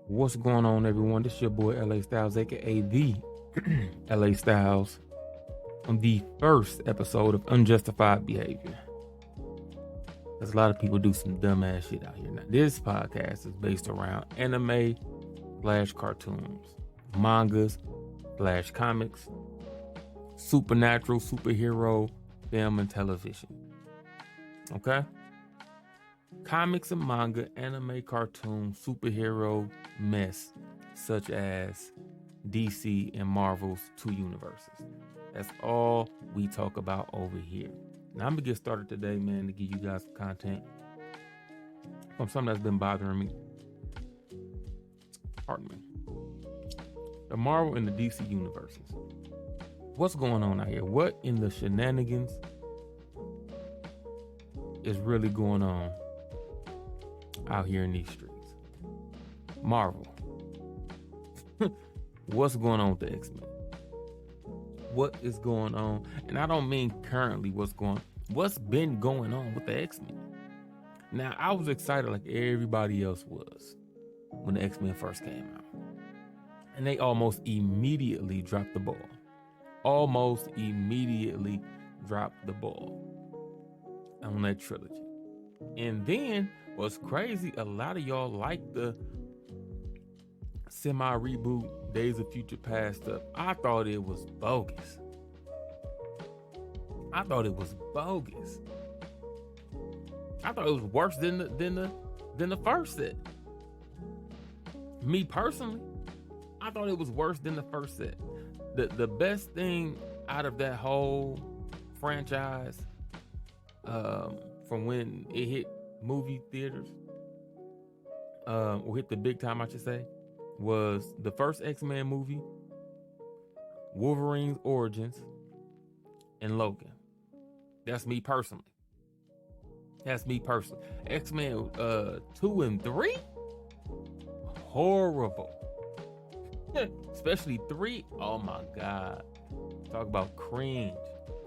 What's going on, everyone? This is your boy LA Styles, aka the LA Styles, on the first episode of Unjustified Behavior. There's a lot of people do some dumbass shit out here. Now, this podcast is based around anime / cartoons, mangas / comics, supernatural, superhero, film, and television. Okay? Comics and manga, anime, cartoon, superhero mess, such as DC and Marvel's two universes. That's all we talk about over here. Now I'm gonna get started today, man, to give you guys content from something that's been bothering me. Pardon me. The Marvel and the DC universes. What's going on out here? What in the shenanigans is really going on out here in these streets? Marvel. What's going on with the X-Men? What is going on? And I don't mean currently what's been going on with the X-Men. Now, I was excited like everybody else was when the X-Men first came out. And they almost immediately dropped the ball. Almost immediately dropped the ball on that trilogy. And then what's crazy, a lot of y'all like the semi-reboot Days of Future Past stuff. I thought it was bogus. I thought it was worse than the first set. Me personally, I thought it was worse than the first set. The best thing out of that whole franchise, from when it hit movie theaters, or hit the big time, I should say, was the first X-Men movie, Wolverine's Origins, and Logan. That's me personally. X-Men 2 and 3, horrible. Especially 3, oh my God. Talk about cringe.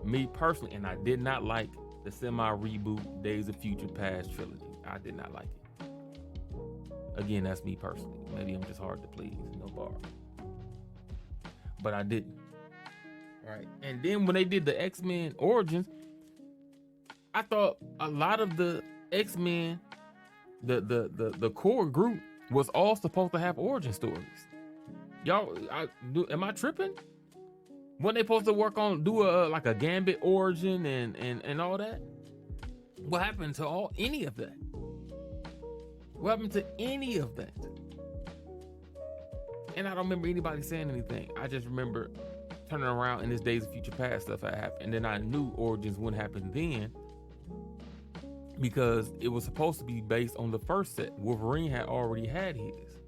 Me personally, and I did not like the semi-reboot Days of Future Past trilogy. I did not like it. Again, that's me personally. Maybe I'm just hard to please, no bar. But I didn't. Right. And then when they did the X-Men Origins, I thought a lot of the X-Men, the core group, was all supposed to have origin stories. Y'all, am I tripping? Weren't they supposed to do a Gambit origin and all that? What happened to any of that? What happened to any of that? And I don't remember anybody saying anything. I just remember turning around and this Days of Future Past stuff had happened. And then I knew Origins wouldn't happen then because it was supposed to be based on the first set. Wolverine had already had his.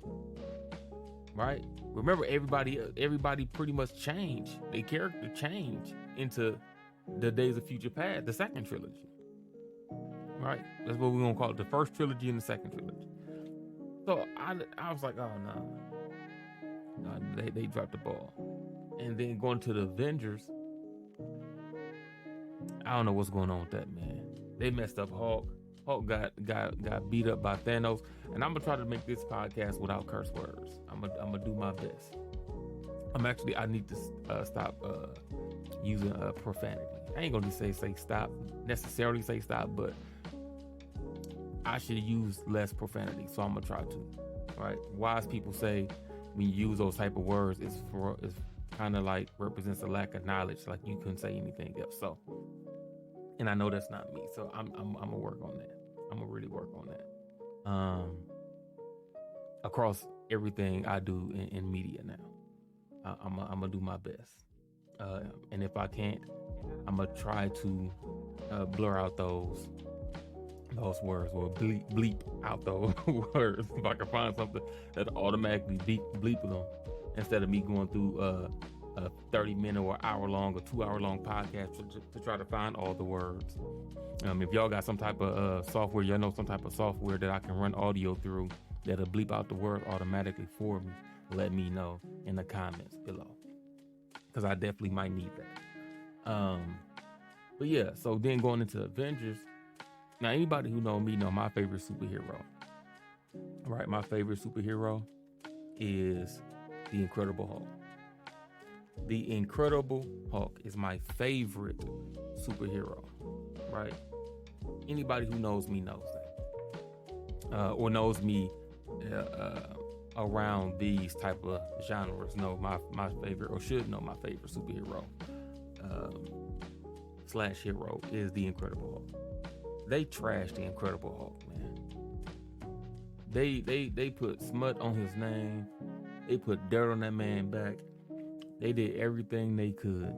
Right? Remember, everybody pretty much changed. Their character changed into the Days of Future Past, the second trilogy. Right? That's what we're going to call it, the first trilogy and the second trilogy. So I was like, oh no. They dropped the ball. And then going to the Avengers, I don't know what's going on with that, man. They messed up Hulk. Hulk got beat up by Thanos. And I'm going to try to make this podcast without curse words. I'm gonna do my best. I need to stop using profanity. I ain't gonna say stop, necessarily say stop, but I should use less profanity, so I'm gonna try to. Right? Wise people say when you use those type of words, it's kind of like represents a lack of knowledge, like you couldn't say anything else. So, and I know that's not me, so I'm gonna work on that. I'm gonna really work on that. Across everything I do in media now, I'm gonna do my best. And if I can't, I'm gonna try to blur out those words or bleep out those words if I can find something that automatically bleep them instead of me going through a 30-minute or hour-long or 2-hour-long podcast to try to find all the words. If y'all got some type of software, y'all know some type of software that I can run audio through that'll bleep out the words automatically for me, let me know in the comments below, because I definitely might need that. But yeah, so then going into Avengers, now anybody who know me know my favorite superhero, right? My favorite superhero is the Incredible Hulk. The Incredible Hulk is my favorite superhero, right? Anybody who knows me knows that, or knows me around these type of genres know my favorite, or should know my favorite superhero slash hero is the Incredible Hulk. They trashed the Incredible Hulk, man. They put smut on his name. They put dirt on that man's back. They did everything they could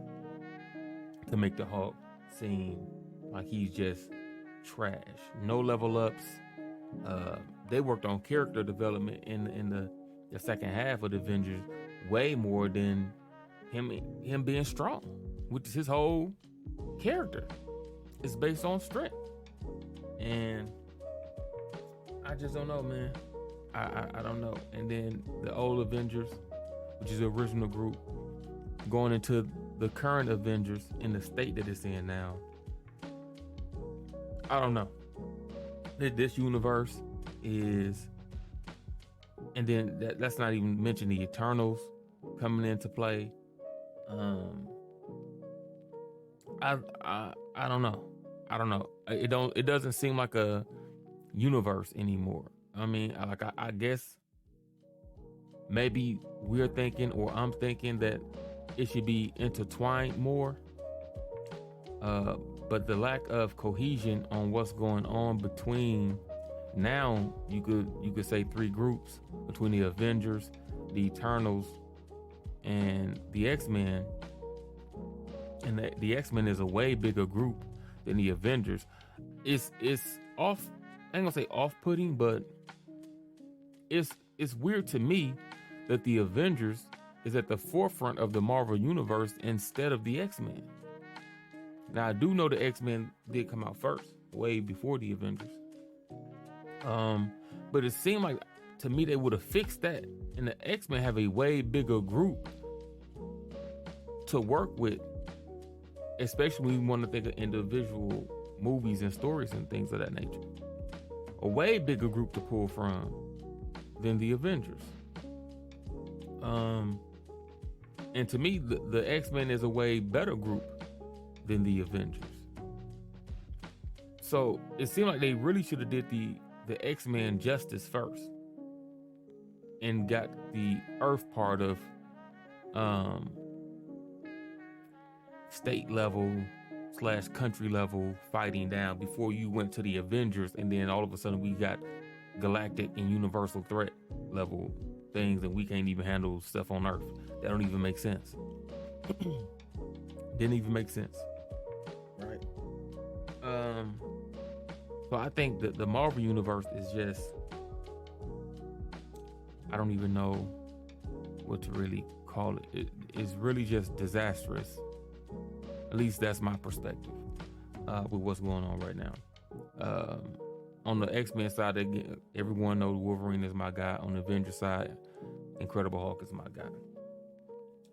to make the Hulk seem like he's just trash. No level ups. They worked on character development in the second half of the Avengers way more than him being strong, which is his whole character. It's based on strength. And I just don't know, man. I don't know. And then the old Avengers, which is the original group, going into the current Avengers in the state that it's in now. I don't know. This universe is, and then let's not even mention the Eternals coming into play. I don't know. I don't know. It doesn't seem like a universe anymore. I mean, I guess maybe we're thinking, or I'm thinking, that it should be intertwined more. But the lack of cohesion on what's going on between, now you could say three groups, between the Avengers, the Eternals, and the X-Men. And the X-Men is a way bigger group than the Avengers. It's off. I ain't gonna say off-putting, but it's weird to me that the Avengers is at the forefront of the Marvel Universe instead of the X-Men. Now, I do know the X-Men did come out first, way before the Avengers. But it seemed like, to me, they would have fixed that. And the X-Men have a way bigger group to work with, especially when we want to think of individual movies and stories and things of that nature. A way bigger group to pull from than the Avengers. And to me, the X-Men is a way better group than the Avengers. So it seemed like they really should have did the X-Men justice first, and got the Earth part of state level / country level fighting down before you went to the Avengers, and then all of a sudden we got galactic and universal threat level things, and we can't even handle stuff on Earth. That don't even make sense. Didn't even make sense. Right. So I think that the Marvel Universe is just, I don't even know what to really call it. It's really just disastrous. At least that's my perspective with what's going on right now. On the X-Men side, everyone knows Wolverine is my guy. On the Avengers side, Incredible Hulk is my guy.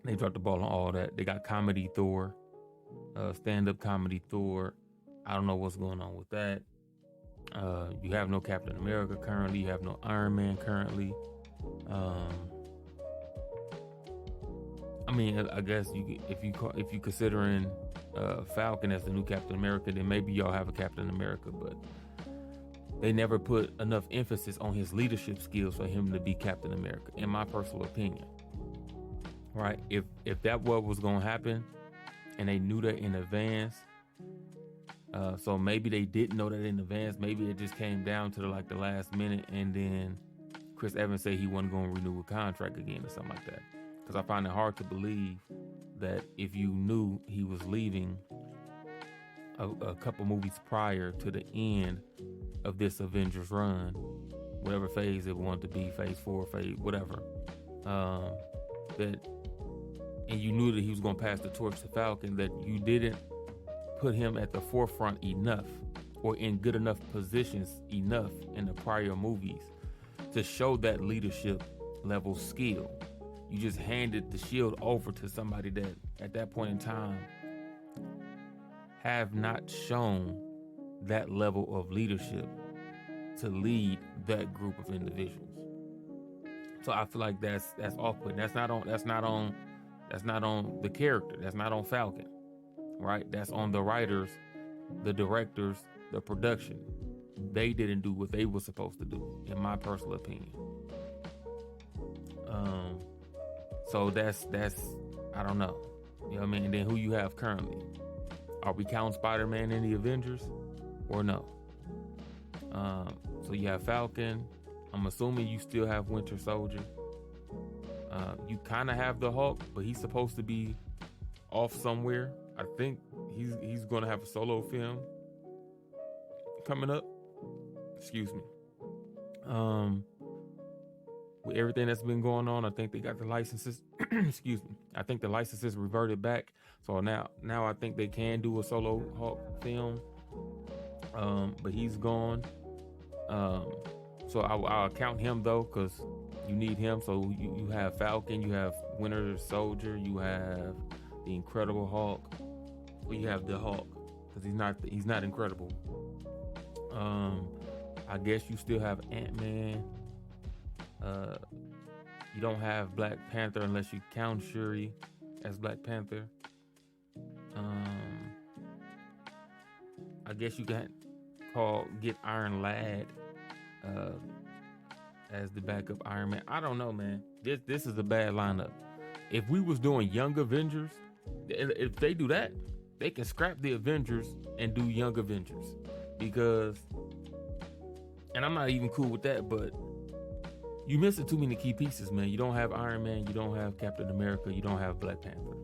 They dropped the ball on all that. They got comedy Thor, stand-up comedy Thor. I don't know what's going on with that. You have no Captain America currently. You have no Iron Man currently. I mean, I guess if you considering Falcon as the new Captain America, then maybe y'all have a Captain America, but they never put enough emphasis on his leadership skills for him to be Captain America, in my personal opinion. Right? If that what was going to happen, and they knew that in advance, so maybe they didn't know that in advance. Maybe it just came down to the last minute, and then Chris Evans said he wasn't going to renew a contract again or something like that. Because I find it hard to believe that if you knew he was leaving a couple movies prior to the end of this Avengers run, whatever phase it wanted to be, phase 4, phase whatever, and you knew that he was going to pass the torch to Falcon, that you didn't put him at the forefront enough, or in good enough positions enough in the prior movies to show that leadership level skill. You just handed the shield over to somebody that at that point in time have not shown that level of leadership to lead that group of individuals. So I feel like that's off-putting. That's not on the character. That's not on Falcon, right? That's on the writers, the directors, the production. They didn't do what they were supposed to do, in my personal opinion. So that's I don't know. You know what I mean? And then who you have currently? Are we counting Spider-Man in the Avengers or no? So you have Falcon. I'm assuming you still have Winter Soldier. You kind of have the Hulk, but he's supposed to be off somewhere. I think he's going to have a solo film coming up. Excuse me. With everything that's been going on, I think they got the licenses. Excuse me. I think the licenses reverted back. So now I think they can do a solo Hulk film. But he's gone. So I'll count him though, because you need him. So you have Falcon, you have Winter Soldier, you have the Incredible Hulk. Well, you have the Hulk, because he's not incredible. I guess you still have Ant-Man. You don't have Black Panther unless you count Shuri as Black Panther. I guess you can get Iron Lad as the backup Iron Man. I don't know, man. This is a bad lineup. If we was doing Young Avengers, if they do that, they can scrap the Avengers and do Young Avengers. Because, and I'm not even cool with that, but you missing too many key pieces, man. You don't have Iron Man, you don't have Captain America, you don't have Black Panther.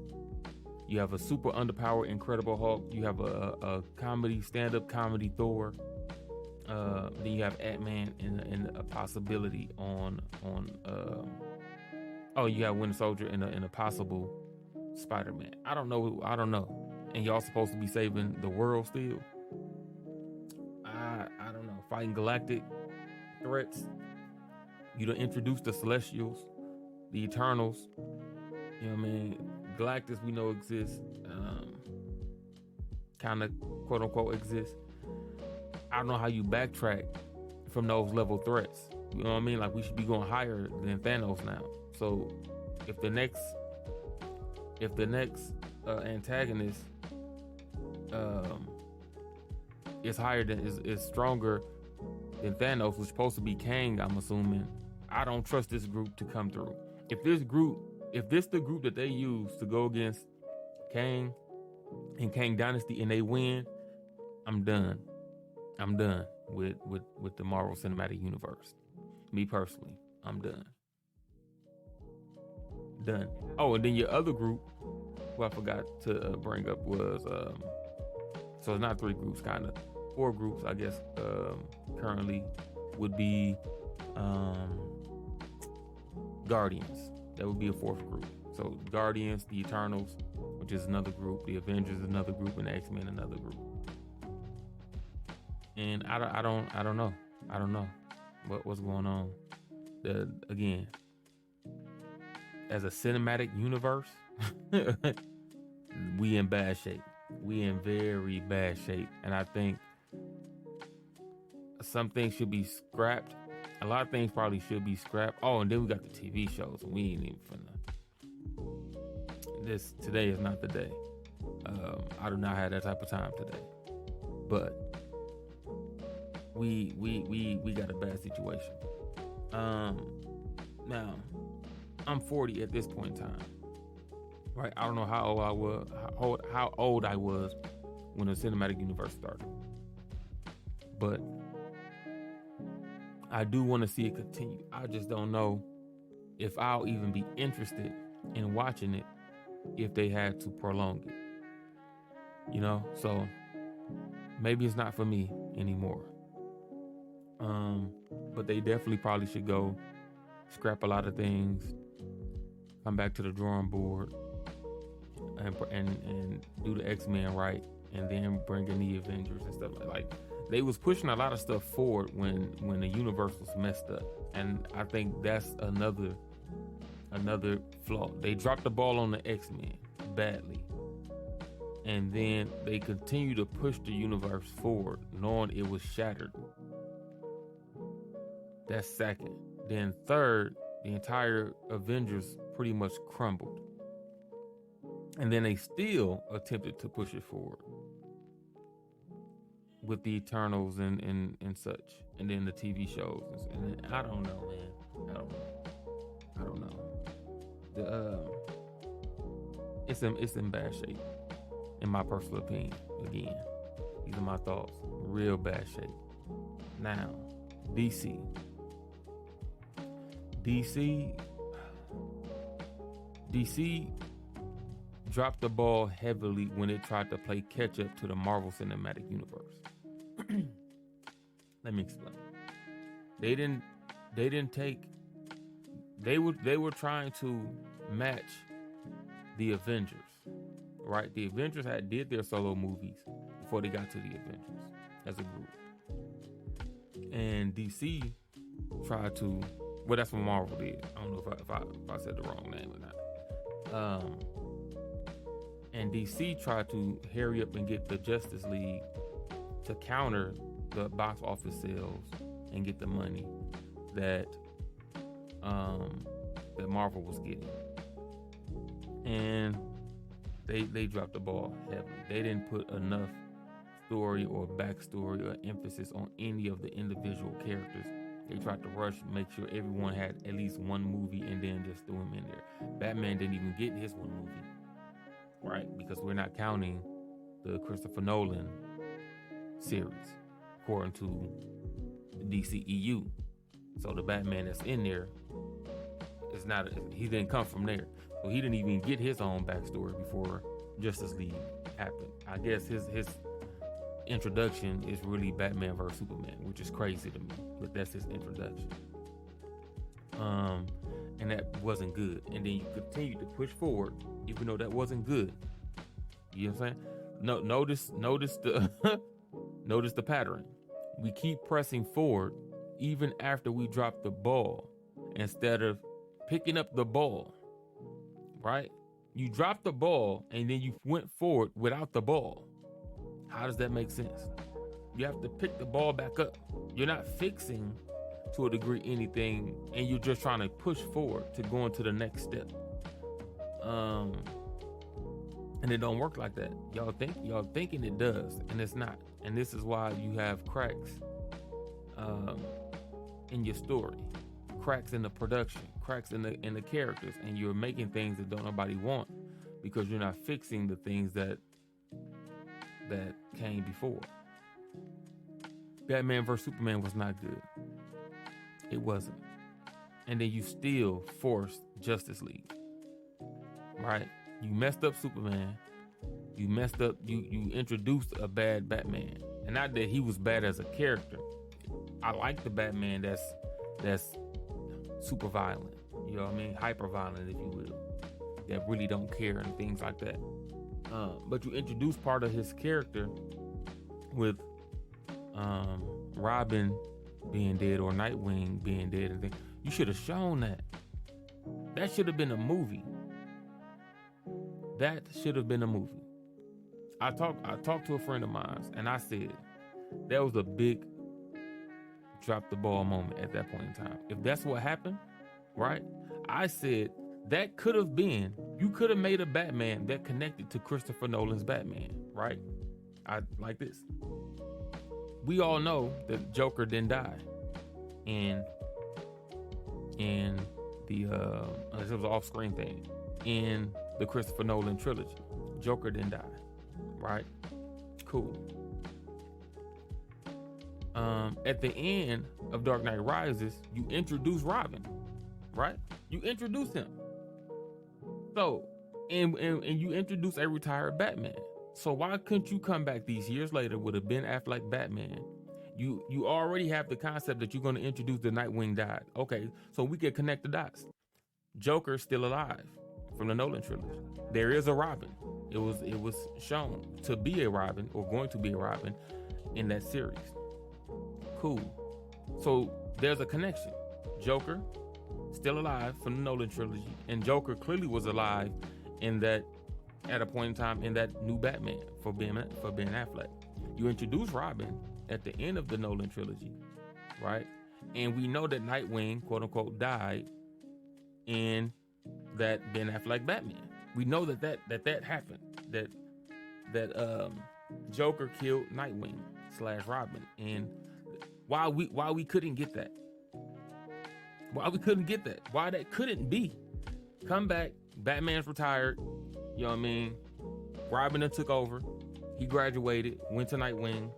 You have a super underpowered Incredible Hulk. You have a comedy, stand-up comedy Thor. Then you have Ant-Man and a possibility on you have Winter Soldier and a possible Spider-Man. I don't know. And y'all supposed to be saving the world still. I don't know. Fighting galactic threats. You done introduced the Celestials, the Eternals. You know what I mean? Galactus we know exists. Kind of quote unquote exists. I don't know how you backtrack from those level threats. You know what I mean? Like, we should be going higher than Thanos now. So if the next antagonist is higher than is stronger than Thanos, which is supposed to be Kang, I'm assuming, I don't trust this group to come through. If this the group that they use to go against Kang and Kang Dynasty and they win, I'm done. I'm done with the Marvel Cinematic Universe. Me personally, I'm done. Done. Oh, and then your other group, who I forgot to bring up, was so it's not 3 groups, kind of 4 groups, I guess. Currently would be Guardians. That would be a 4th group. So Guardians, the Eternals, which is another group, the Avengers another group, and the X-Men another group. And I don't know what's going on. Again, as a cinematic universe, we in bad shape. We in very bad shape, and I think some things should be scrapped. A lot of things probably should be scrapped. Oh, and then we got the TV shows. We ain't even finna. Today is not the day. I do not have that type of time today. But we got a bad situation. Now I'm 40 at this point in time. Right? I don't know how old I was when the cinematic universe started. But I do want to see it continue. I just don't know if I'll even be interested in watching it if they had to prolong it. You know, so maybe it's not for me anymore. But they definitely probably should go scrap a lot of things, come back to the drawing board, and do the X-Men right, and then bring in the Avengers and stuff like. They was pushing a lot of stuff forward when the universe was messed up, and I think that's another flaw. They dropped the ball on the X-Men badly, and then they continue to push the universe forward, knowing it was shattered. That's second. Then third, the entire Avengers pretty much crumbled. And then they still attempted to push it forward with the Eternals and such, and then the TV shows. And I don't know, man. I don't know. It's in bad shape, in my personal opinion. Again, these are my thoughts. Real bad shape. Now, DC dropped the ball heavily when it tried to play catch up to the Marvel Cinematic Universe. Let me explain. They were trying to match the Avengers, right? The Avengers did their solo movies before they got to the Avengers as a group. And DC tried to, well, that's what Marvel did. I don't know if I said the wrong name or not. And DC tried to hurry up and get the Justice League to counter the box office sales and get the money that Marvel was getting. And they dropped the ball heavily. They didn't put enough story or backstory or emphasis on any of the individual characters. They tried to rush, make sure everyone had at least one movie, and then just threw him in there. Batman didn't even get his one movie, right? Because we're not counting the Christopher Nolan series, according to the DCEU. So the Batman that's in there is not, he didn't come from there. So he didn't even get his own backstory before Justice League happened. I guess his introduction is really Batman vs Superman, which is crazy to me, but that's his introduction. And that wasn't good. And then you continue to push forward, even though that wasn't good. You know what I'm saying? No, notice the notice the pattern. We keep pressing forward even after we drop the ball, instead of picking up the ball. Right? You dropped the ball and then you went forward without the ball. How does that make sense? You have to pick the ball back up. You're not fixing, to a degree, anything, and you're just trying to push forward to go into the next step. And it don't work like that. Y'all thinking it does, and it's not. And this is why you have cracks in your story, cracks in the production, cracks in the characters, and you're making things that don't nobody want because you're not fixing the things that came before. Batman vs Superman was not good. It wasn't. And then you still forced Justice League. Right? You messed up Superman. You messed up, you introduced a bad Batman. And not that he was bad as a character. I like the Batman that's super violent. You know what I mean? Hyper violent, if you will. That really don't care and things like that. But you introduce part of his character with Robin being dead or Nightwing being dead and things. You should have shown that. That should have been a movie. That should have been a movie. I talked to a friend of mine and I said that was a big drop the ball moment at that point in time. If that's what happened, right? I said that could have been, you could have made a Batman that connected to Christopher Nolan's Batman, right? I like this. We all know that Joker didn't die in the it was an off-screen thing in the Christopher Nolan trilogy. Joker didn't die, right? Cool. At the end of Dark Knight Rises, you introduce Robin, right? You introduce him. So, and you introduce a retired Batman. So why couldn't you come back these years later with a Ben Affleck Batman? You already have the concept that you're going to introduce the Nightwing died. Okay, so we can connect the dots. Joker's still alive from the Nolan trilogy. There is a Robin. It was shown to be a Robin, or going to be a Robin, in that series. Cool. So there's a connection. Joker still alive from the Nolan trilogy, and Joker clearly was alive in that, at a point in time, in that new Batman for Ben Affleck. You introduce Robin at the end of the Nolan trilogy, right? And we know that Nightwing, quote unquote, died in that Ben Affleck Batman. We know that happened. That Joker killed Nightwing / Robin, and why we couldn't get that? Why we couldn't get that? Why that couldn't be? Come back, Batman's retired. You know what I mean? Robin then took over. He graduated, went to Nightwing,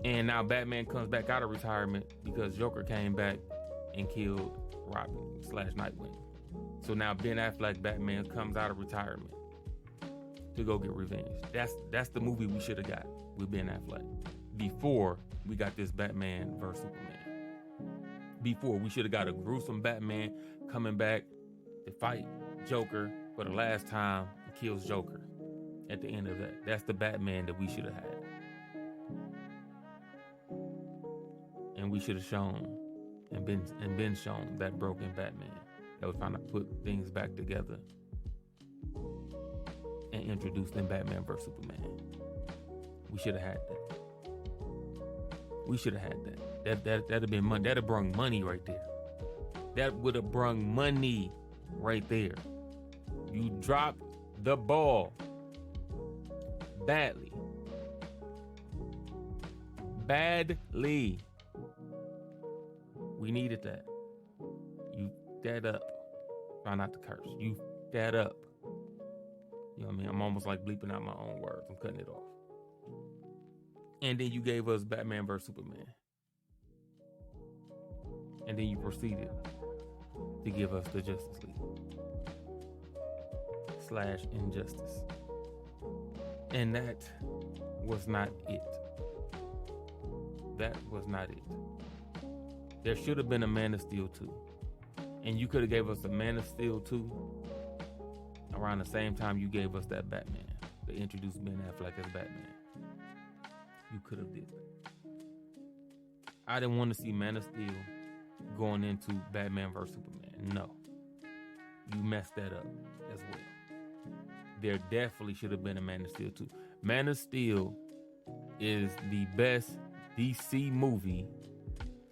and now Batman comes back out of retirement because Joker came back and killed Robin / Nightwing. So now Ben Affleck Batman comes out of retirement to go get revenge. That's the movie we should have got with Ben Affleck before we got this Batman vs Superman. Before we should have got a gruesome Batman coming back to fight Joker for the last time and kills Joker at the end of that. That's the Batman that we should have had. And we should have shown and been shown that broken Batman that was trying to put things back together and introduce them Batman vs Superman. We should have had that. We should have had that. That'd have been money. That'd have brung money right there. That would have brung money right there. You dropped the ball badly. Badly. We needed that. You that up. Try not to curse. You that up. You know what I mean? I'm almost like bleeping out my own words. I'm cutting it off. And then you gave us Batman vs Superman. And then you proceeded to give us the Justice League / Injustice. And that was not it. That was not it. There should have been a Man of Steel 2. And you could have gave us a Man of Steel 2 around the same time you gave us that Batman. They introduced Ben Affleck as Batman. You could have did that. I didn't want to see Man of Steel going into Batman vs Superman. No. You messed that up as well. There definitely should have been a Man of Steel 2. Man of Steel is the best DC movie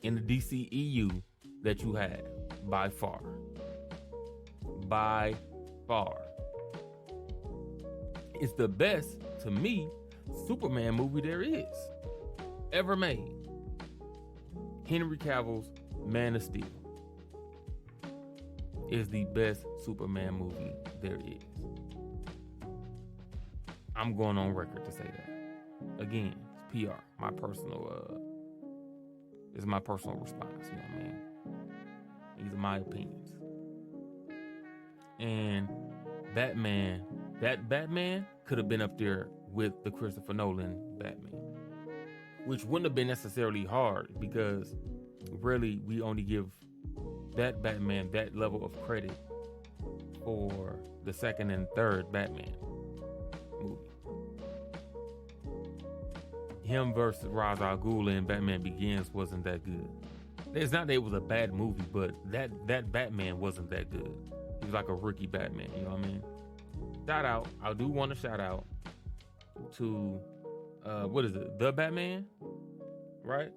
in the DCEU that you had by far. By far. It's the best, to me, Superman movie there is ever made. Henry Cavill's Man of Steel is the best Superman movie there is. I'm going on record to say that. Again, it's PR. My personal is my personal response, you know what I mean? These are my opinions. And Batman, that Batman could have been up there with the Christopher Nolan Batman, which wouldn't have been necessarily hard because really we only give that Batman that level of credit for the second and third Batman movie. Him versus Ra's al Ghul in Batman Begins wasn't that good. It's not that it was a bad movie, but that Batman wasn't that good. He was like a rookie Batman, you know what I mean? Shout out, I do want to shout out to what is it? The Batman, right?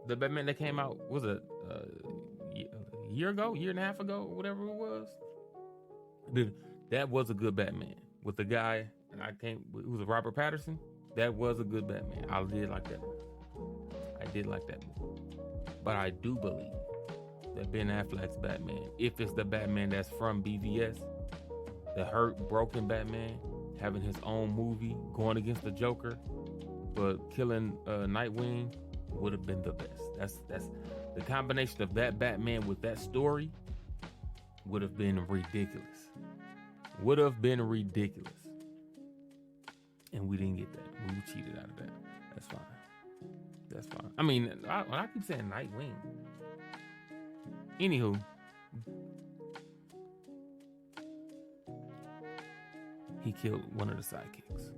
The Batman that came out, was it a year ago, year and a half ago, whatever it was? Dude, that was a good Batman with the guy, and it was Robert Pattinson. That was a good Batman. I did like that movie. I did like that movie. But I do believe that Ben Affleck's Batman, if it's the Batman that's from BVS, the hurt, broken Batman, having his own movie, going against the Joker, but killing Nightwing, would have been the best. That's the combination of that Batman with that story would have been ridiculous. Would have been ridiculous. And we didn't get that. We cheated out of that. That's fine. That's fine. I mean, when I keep saying Nightwing. Anywho. He killed one of the sidekicks.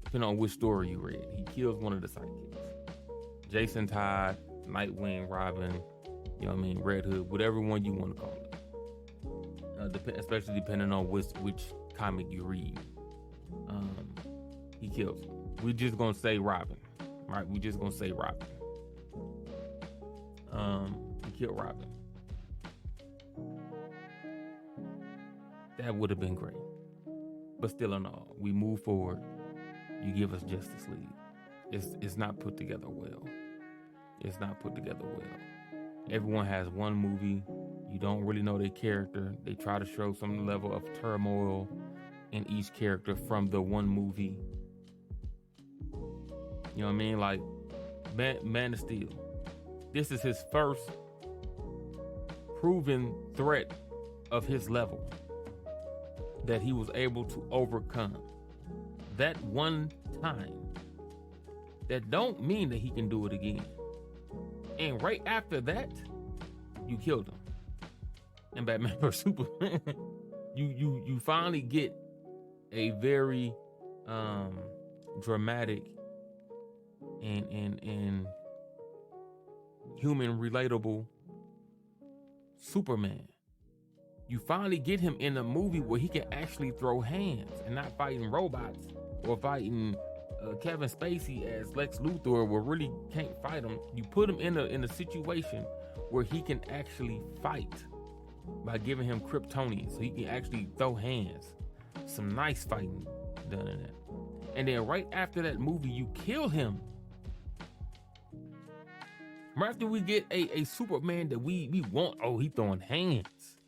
Depending on which story you read. He kills one of the sidekicks. Jason Todd, Nightwing, Robin, you know what I mean, Red Hood, whatever one you want to call it. Especially depending on which comic you read. He kills him. We're just gonna say Robin, right? We're just gonna say Robin. He killed Robin. that would have been great. But still in all, we move forward. You give us Justice League. It's not put together well. It's not put together well. Everyone has one movie. You don't really know their character. They try to show some level of turmoil in each character from the one movie. You know what I mean? Like Man of Steel. This is his first proven threat of his level that he was able to overcome. That one time. That don't mean that he can do it again. And right after that, you killed him. In Batman vs Superman, you finally get a very dramatic and human relatable Superman. You finally get him in a movie where he can actually throw hands and not fighting robots or fighting Kevin Spacey as Lex Luthor, where really can't fight him. You put him in a situation where he can actually fight by giving him Kryptonian, so he can actually throw hands. Some nice fighting done in that. And then right after that movie, you kill him. Right after we get a Superman that we want, oh, he throwing hands.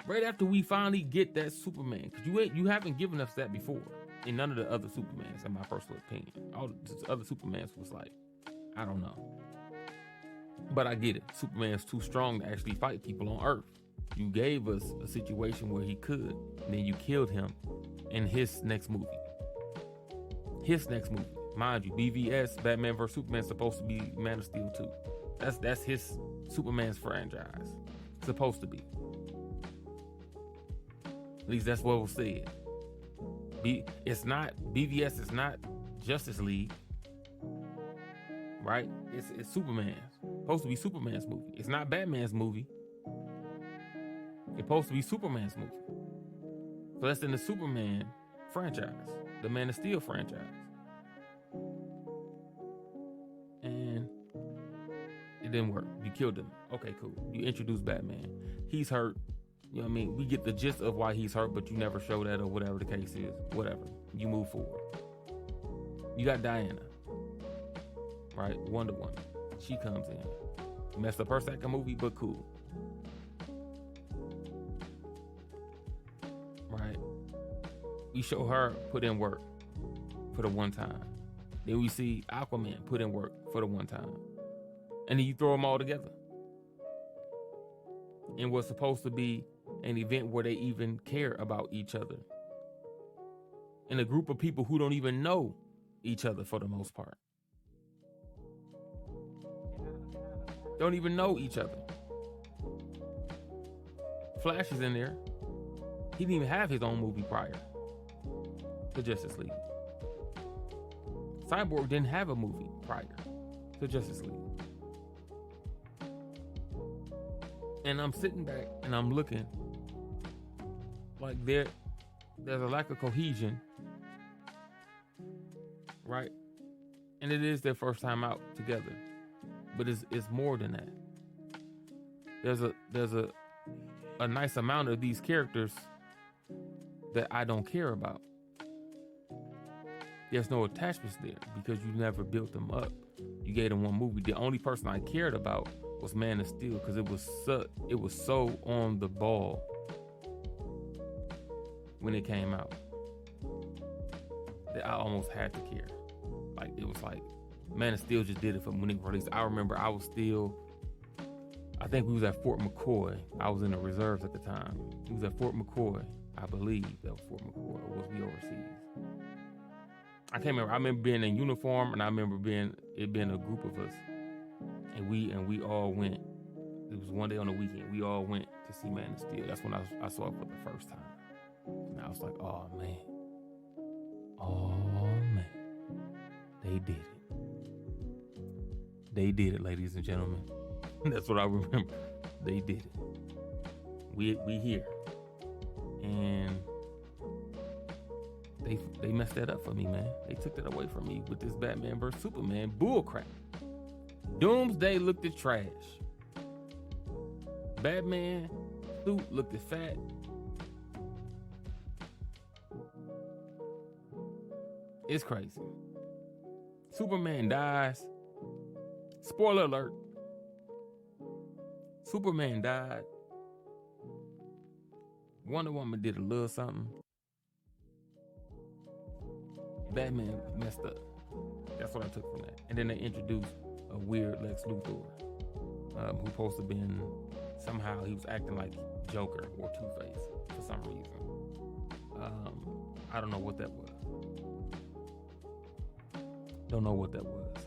Right after we finally get that Superman, because you haven't given us that before in none of the other Supermans, in my personal opinion. All the other Supermans was like, I don't know. But I get it. Superman's too strong to actually fight people on Earth. You gave us a situation where he could, and then you killed him in his next movie. Mind you, BVS, Batman vs Superman, supposed to be Man of Steel 2. That's his Superman's franchise. Supposed to be. At least that's what was said. BVS is not Justice League. Right? It's Superman's. Supposed to be Superman's movie. It's not Batman's movie. It's supposed to be Superman's movie. So that's in the Superman franchise. The Man of Steel franchise. And it didn't work. You killed him. Okay, cool. You introduced Batman. He's hurt. You know what I mean? We get the gist of why he's hurt, but you never show that or whatever the case is. Whatever. You move forward. You got Diana. Right? Wonder Woman. She comes in. Messed up her second movie, but cool. Right? We show her put in work for the one time. Then we see Aquaman put in work for the one time. And then you throw them all together. In what's supposed to be an event where they even care about each other. In a group of people who don't even know each other for the most part. Don't even know each other. Flash is in there. He didn't even have his own movie prior to Justice League. Cyborg didn't have a movie prior to Justice League. And I'm sitting back and I'm looking like there's a lack of cohesion, right? And it is their first time out together, but it's more than that. There's a nice amount of these characters that I don't care about. There's no attachments there because you never built them up. You gave them one movie. The only person I cared about was Man of Steel because it was so on the ball when it came out that I almost had to care. Like it was like Man of Steel just did it from when it released. I remember I think we was at Fort McCoy. I was in the reserves at the time. We was at Fort McCoy. I believe that was Fort McCoy, or was we overseas? I can't remember. I remember being in uniform, and I remember it being a group of us, and we all went. It was one day on the weekend. We all went to see Man of Steel. That's when I saw it for the first time, and I was like, oh man, they did it. They did it, ladies and gentlemen. That's what I remember. They did it. We here, and they messed that up for me, man. They took that away from me with this Batman vs Superman bullcrap. Doomsday looked at trash. Batman suit, looked fat. It's crazy. Superman dies. Spoiler alert. Superman died. Wonder Woman did a little something. Batman messed up. That's what I took from that. And then they introduced a weird Lex Luthor, who supposed to been, somehow he was acting like Joker or Two-Face for some reason. I don't know what that was. Don't know what that was.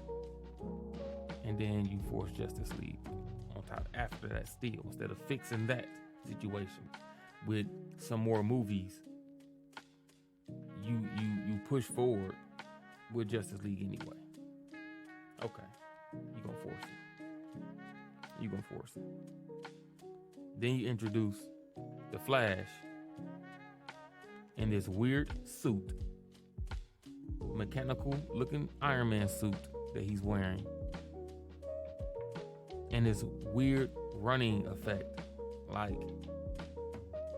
And then you force Justice League on top after that still, instead of fixing that situation with some more movies. You push forward with Justice League anyway. Okay. You gonna force it. Then you introduce the Flash in this weird suit, mechanical looking Iron Man suit that he's wearing, and this weird running effect, like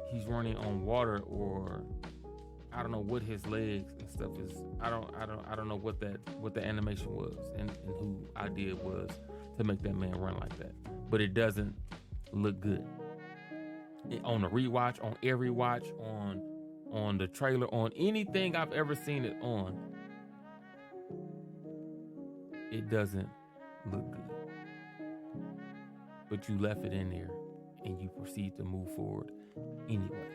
he's running on water, or I don't know what his legs and stuff is. I don't know what the animation was and who idea was to make that man run like that. But it doesn't look good. On the rewatch, on every watch, on the trailer, on anything I've ever seen it on, it doesn't look good. But you left it in there and you proceed to move forward anyway.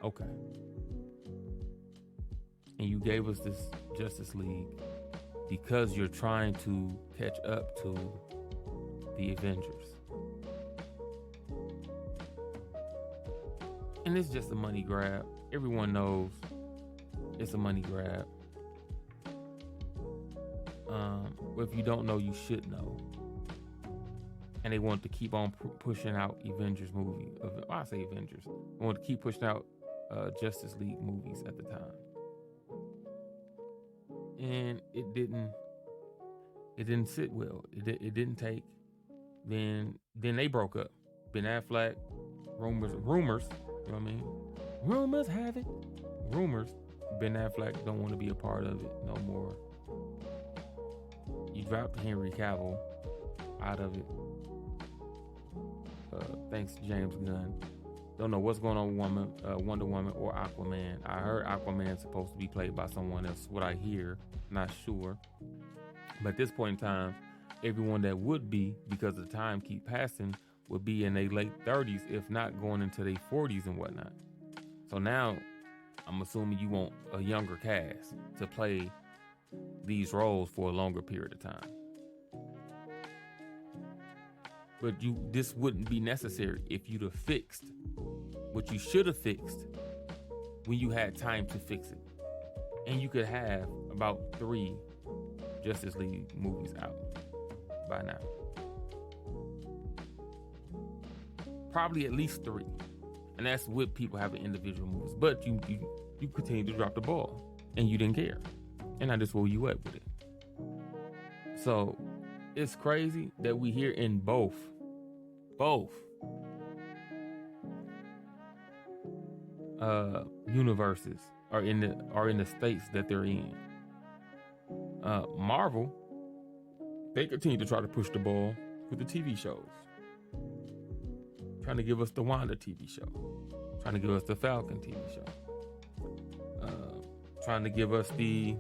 Okay. And you gave us this Justice League because you're trying to catch up to the Avengers. And it's just a money grab. Everyone knows it's a money grab. But if you don't know, you should know. And they want to keep on pushing out Avengers movie. I say Avengers. They want to keep pushing out Justice League movies at the time. And it didn't sit well. It didn't take. Then they broke up. Ben Affleck, rumors, you know what I mean? Rumors have it. Rumors, Ben Affleck don't want to be a part of it no more. You dropped Henry Cavill out of it. Thanks to James Gunn. Don't know what's going on with Wonder Woman or Aquaman. I heard Aquaman's supposed to be played by someone else. What I hear, not sure. But at this point in time, everyone that would be, because the time keep passing, would be in their late 30s, if not going into their 40s and whatnot. So now, I'm assuming you want a younger cast to play these roles for a longer period of time. But this wouldn't be necessary if you'd have fixed what you should have fixed when you had time to fix it. And you could have about 3 Justice League movies out by now. Probably at least 3. And that's with people having individual movies. But you continue to drop the ball. And you didn't care. And I just woke you up with it. So it's crazy that we hear in both universes are in the states that they're in. Marvel, they continue to try to push the ball with the TV shows, trying to give us the Wanda TV show, trying to give us the Falcon TV show, trying to give us the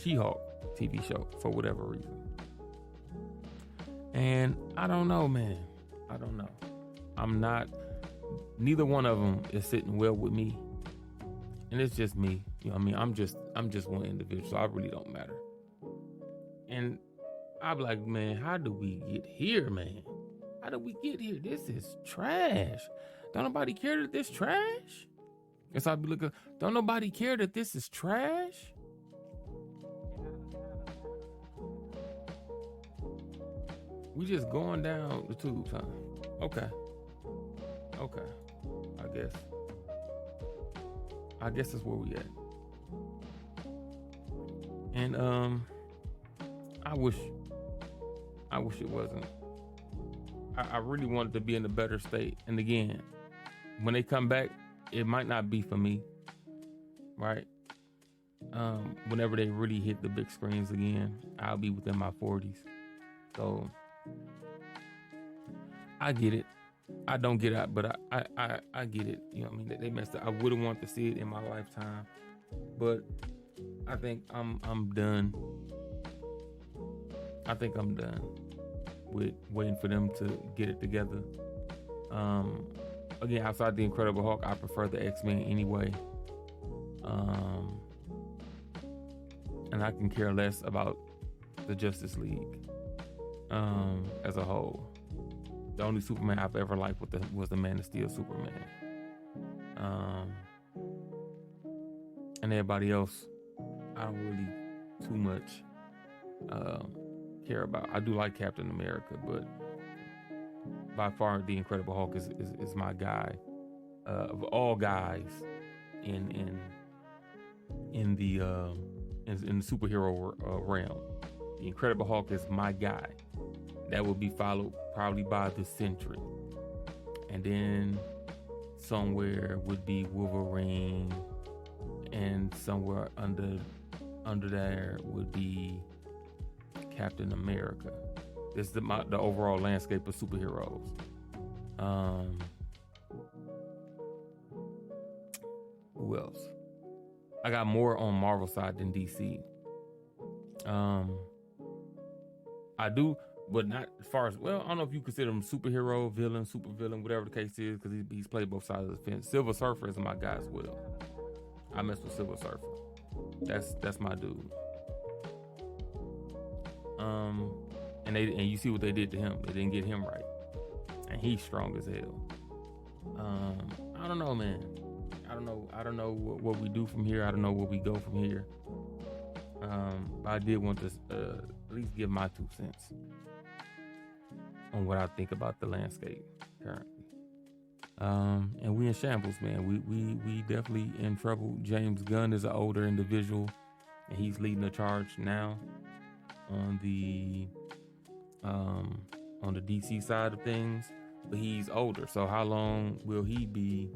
She-Hulk TV show for whatever reason. And I don't know, man. I don't know. Neither one of them is sitting well with me. And it's just me. You know what I mean? I'm just one individual, so I really don't matter. And I'm like, man, how do we get here, man? How do we get here? This is trash. Don't nobody care that this trash? Guess I'll be looking, don't nobody care that this is trash? We just going down the tubes, huh? Okay. I guess that's where we at. And I wish I wish it wasn't. I really wanted to be in a better state. And again, when they come back, it might not be for me, right? Whenever they really hit the big screens again, I'll be within my 40s. So I get it. I don't get it, but I get it. You know what I mean? They messed up. I wouldn't want to see it in my lifetime, but I think I'm done. I think I'm done with waiting for them to get it together. Again, outside the Incredible Hulk, I prefer the X-Men anyway. And I can care less about the Justice League as a whole. The only Superman I've ever liked was the Man of Steel Superman. And everybody else, I don't really too much care about. I do like Captain America, but by far the Incredible Hulk is my guy. Of all guys in the superhero realm, the Incredible Hulk is my guy. That will be followed probably by the Sentry, and then somewhere would be Wolverine, and somewhere under there would be Captain America. This is the overall landscape of superheroes. Who else? I got more on Marvel side than DC. I do, but not as far as, well, I don't know if you consider him superhero, villain, supervillain, whatever the case is, because he's played both sides of the fence. Silver Surfer is my guy as well. I mess with Silver Surfer. That's my dude. And you see what they did to him. They didn't get him right, and he's strong as hell. I don't know, man. I don't know what we do from here. I don't know where we go from here. But I did want to at least give my 2 cents on what I think about the landscape currently. And we in shambles, man. We definitely in trouble. James Gunn is an older individual, and he's leading the charge now on the DC side of things. But he's older, so how long will he be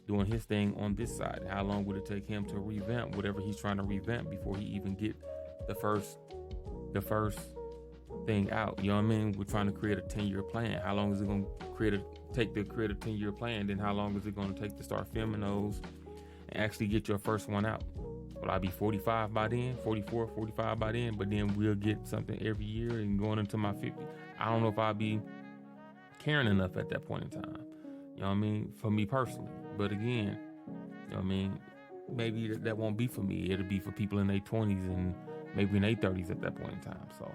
doing his thing on this side? How long would it take him to revamp whatever he's trying to revamp before he even get the first thing out? You know what I mean? We're trying to create a 10-year plan. How long is it going to take to create a 10-year plan? Then how long is it going to take to start filming those and actually get your first one out? Will I be 45 by then? 44, 45 by then? But then we'll get something every year and going into my 50. I don't know if I'll be caring enough at that point in time. You know what I mean? For me personally. But again, you know what I mean? Maybe that won't be for me. It'll be for people in their 20s and maybe in their 30s at that point in time. So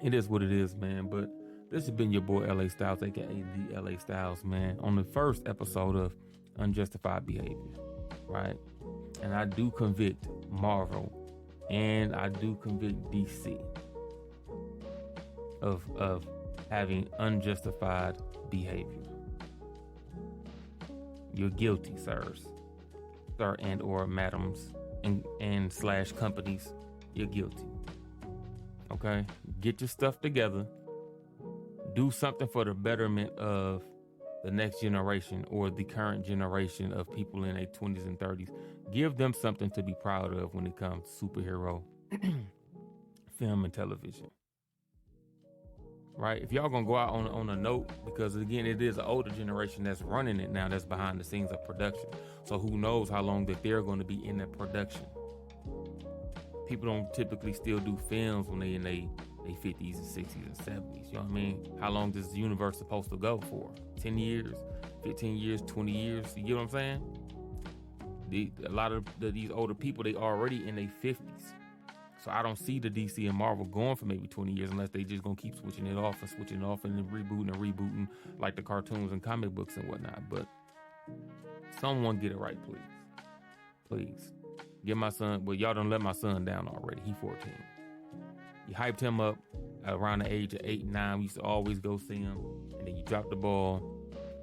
it is what it is, man. But this has been your boy LA Styles, aka the LA Styles, man, on the first episode of Unjustified Behavior, right? And I do convict Marvel and I do convict DC of having unjustified behavior. You're guilty, sirs, sir, and or madams, and slash companies. You're guilty. Okay, get your stuff together. Do something for the betterment of the next generation or the current generation of people in their 20s and 30s. Give them something to be proud of when it comes to superhero film and television. Right? If y'all gonna go out on a note, because again, it is an older generation that's running it now, that's behind the scenes of production. So who knows how long that they're going to be in that production. People don't typically still do films when they in their 50s and 60s and 70s. You know what I mean? How long is the universe supposed to go for? 10 years, 15 years, 20 years? You get what I'm saying? A lot of these older people, they already in their 50s. So I don't see the DC and Marvel going for maybe 20 years unless they just gonna keep switching it off and then rebooting like the cartoons and comic books and whatnot. But someone get it right, please. Please. Get my son, well, y'all done let my son down already. He 14. You hyped him up around the age of 8, 9. We used to always go see him. And then you dropped the ball,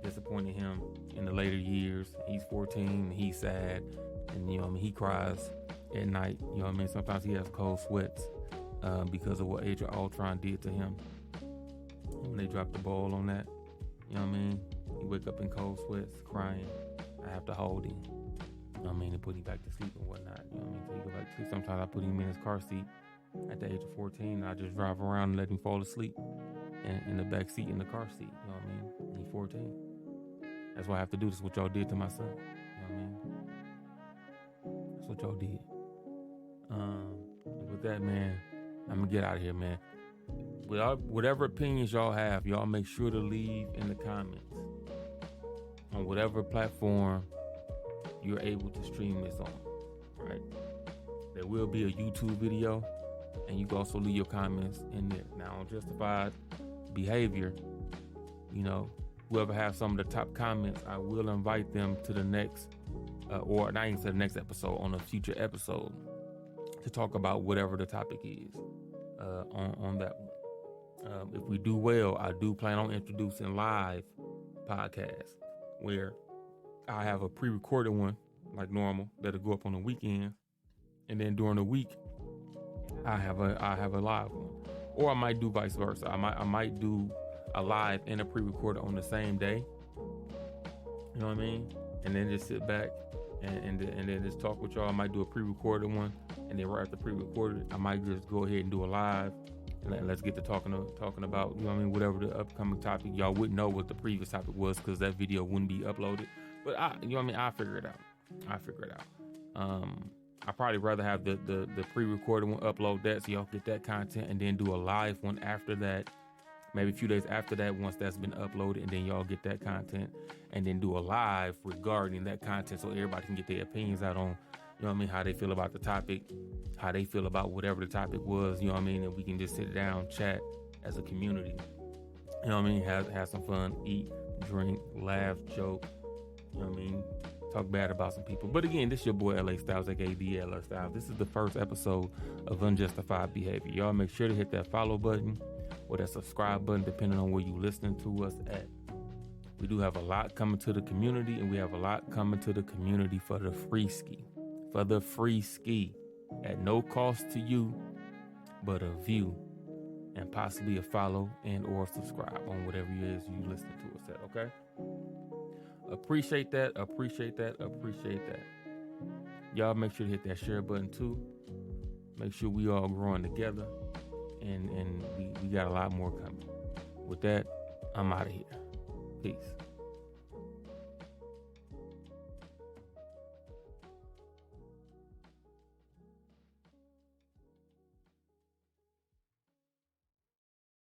disappointed him in the later years. He's 14 and he's sad. And you know what I mean, he cries at night. You know what I mean? Sometimes he has cold sweats. because of what Age of Ultron did to him. When they dropped the ball on that, you know what I mean? He wake up in cold sweats, crying. I have to hold him. You know what I mean? And put him back to sleep and whatnot. You know what I mean? So he go back to sleep. Sometimes I put him in his car seat at the age of 14. And I just drive around and let him fall asleep in the back seat in the car seat. You know what I mean? He's 14. That's why I have to do this. What y'all did to my son. You know what I mean? That's what y'all did. With that, man, I'm gonna get out of here, man. Whatever opinions y'all have, y'all make sure to leave in the comments on whatever platform you're able to stream this on, right? There will be a YouTube video, and you can also leave your comments in there. Now, on Justified Behavior, you know, whoever has some of the top comments, I will invite them to the next, or not even to the next episode, on a future episode to talk about whatever the topic is on that one. If we do well, I do plan on introducing live podcasts where I have a pre-recorded one like normal that'll go up on the weekend, and then during the week I have a live one, or I might do vice versa. I might do a live and a pre-recorded on the same day. You know what I mean? And then just sit back and then just talk with y'all. I might do a pre-recorded one, and then right after pre-recorded, I might just go ahead and do a live. And let's get to talking about, you know what I mean, whatever the upcoming topic. Y'all wouldn't know what the previous topic was because that video wouldn't be uploaded. But you know what I mean, I'll figure it out. I probably rather have the pre-recorded one, upload that so y'all get that content, and then do a live one after that. Maybe a few days after that, once that's been uploaded, and then y'all get that content, and then do a live regarding that content so everybody can get their opinions out on, you know what I mean, how they feel about the topic, how they feel about whatever the topic was, you know what I mean, and we can just sit down, chat as a community, you know what I mean, have some fun, eat, drink, laugh, joke, you know what I mean, talk bad about some people. But again, this is your boy LA Styles, aka the LA Styles. This is the first episode of Unjustified Behavior. Y'all make sure to hit that follow button or that subscribe button, depending on where you listening to us at. We do have a lot coming to the community, and we have a lot coming to the community for the free ski. For the free ski at no cost to you, but a view and possibly a follow and or subscribe on whatever it is you listen to us at, okay? Appreciate that. Y'all make sure to hit that share button too. Make sure we all growing together, and we got a lot more coming. With that, I'm out of here. Peace.